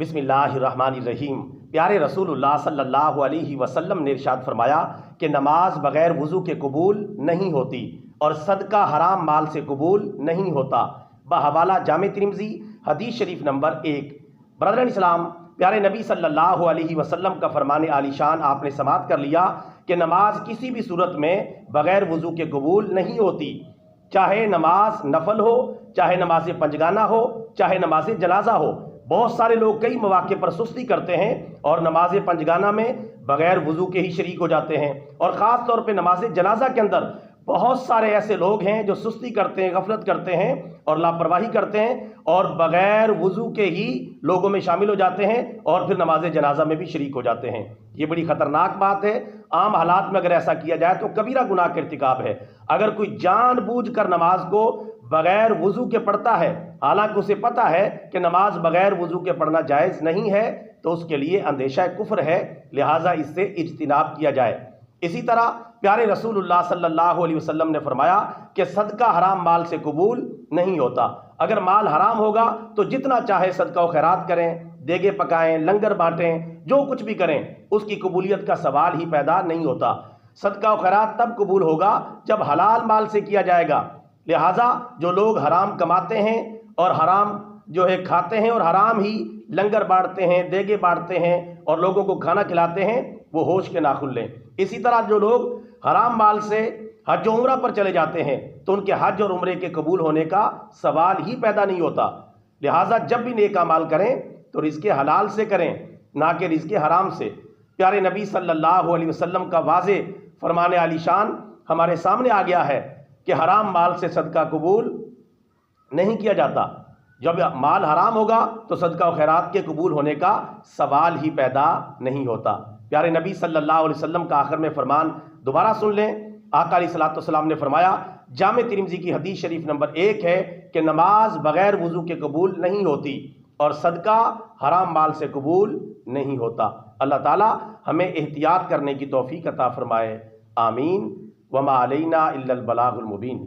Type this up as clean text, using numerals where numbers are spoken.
بسم اللہ الرحمن الرحیم۔ پیارے رسول اللہ صلی اللہ علیہ وسلم نے ارشاد فرمایا کہ نماز بغیر وضو کے قبول نہیں ہوتی اور صدقہ حرام مال سے قبول نہیں ہوتا۔ بحوالہ جامع ترمذی حدیث شریف نمبر 1۔ برادران اسلام، پیارے نبی صلی اللہ علیہ وسلم کا فرمان عالی شان آپ نے سماعت کر لیا کہ نماز کسی بھی صورت میں بغیر وضو کے قبول نہیں ہوتی، چاہے نماز نفل ہو، چاہے نماز پنجگانہ ہو، چاہے نماز جنازہ ہو۔ بہت سارے لوگ کئی مواقع پر سستی کرتے ہیں اور نماز پنجگانہ میں بغیر وضو کے ہی شریک ہو جاتے ہیں، اور خاص طور پہ نماز جنازہ کے اندر بہت سارے ایسے لوگ ہیں جو سستی کرتے ہیں، غفلت کرتے ہیں اور لاپرواہی کرتے ہیں اور بغیر وضو کے ہی لوگوں میں شامل ہو جاتے ہیں اور پھر نماز جنازہ میں بھی شریک ہو جاتے ہیں۔ یہ بڑی خطرناک بات ہے۔ عام حالات میں اگر ایسا کیا جائے تو کبیرہ گناہ کا ارتکاب ہے۔ اگر کوئی جان بوجھ کر نماز کو بغیر وضو کے پڑھتا ہے، حالانکہ اسے پتہ ہے کہ نماز بغیر وضو کے پڑھنا جائز نہیں ہے، تو اس کے لیے اندیشہ کفر ہے، لہٰذا اس سے اجتناب کیا جائے۔ اسی طرح پیارے رسول اللہ صلی اللہ علیہ وسلم نے فرمایا کہ صدقہ حرام مال سے قبول نہیں ہوتا۔ اگر مال حرام ہوگا تو جتنا چاہے صدقہ و خیرات کریں، دیگے پکائیں، لنگر بانٹیں، جو کچھ بھی کریں، اس کی قبولیت کا سوال ہی پیدا نہیں ہوتا۔ صدقہ و خیرات تب قبول ہوگا جب حلال مال سے کیا جائے گا۔ لہٰذا جو لوگ حرام کماتے ہیں اور حرام کھاتے ہیں اور حرام ہی لنگر بانٹتے ہیں، دیگے بانٹتے ہیں اور لوگوں کو کھانا کھلاتے ہیں، وہ ہوش کے ناخن لیں۔ اسی طرح جو لوگ حرام مال سے حج و عمرہ پر چلے جاتے ہیں تو ان کے حج اور عمرے کے قبول ہونے کا سوال ہی پیدا نہیں ہوتا۔ لہٰذا جب بھی نیک اعمال کریں تو رزق حلال سے کریں، نہ کہ رزق حرام سے۔ پیارے نبی صلی اللہ علیہ وسلم کا واضح فرمان عالی شان ہمارے سامنے آ گیا ہے کہ حرام مال سے صدقہ قبول نہیں کیا جاتا۔ جب مال حرام ہوگا تو صدقہ و خیرات کے قبول ہونے کا سوال ہی پیدا نہیں ہوتا۔ پیارے نبی صلی اللہ علیہ وسلم کا آخر میں فرمان دوبارہ سن لیں۔ آقا علیہ الصلوۃ والسلام نے فرمایا، جامع ترمذی کی حدیث شریف نمبر 1 ہے کہ نماز بغیر وضو کے قبول نہیں ہوتی اور صدقہ حرام مال سے قبول نہیں ہوتا۔ اللہ تعالی ہمیں احتیاط کرنے کی توفیق عطا فرمائے، آمین۔ وما علینا الا البلاغ المبین۔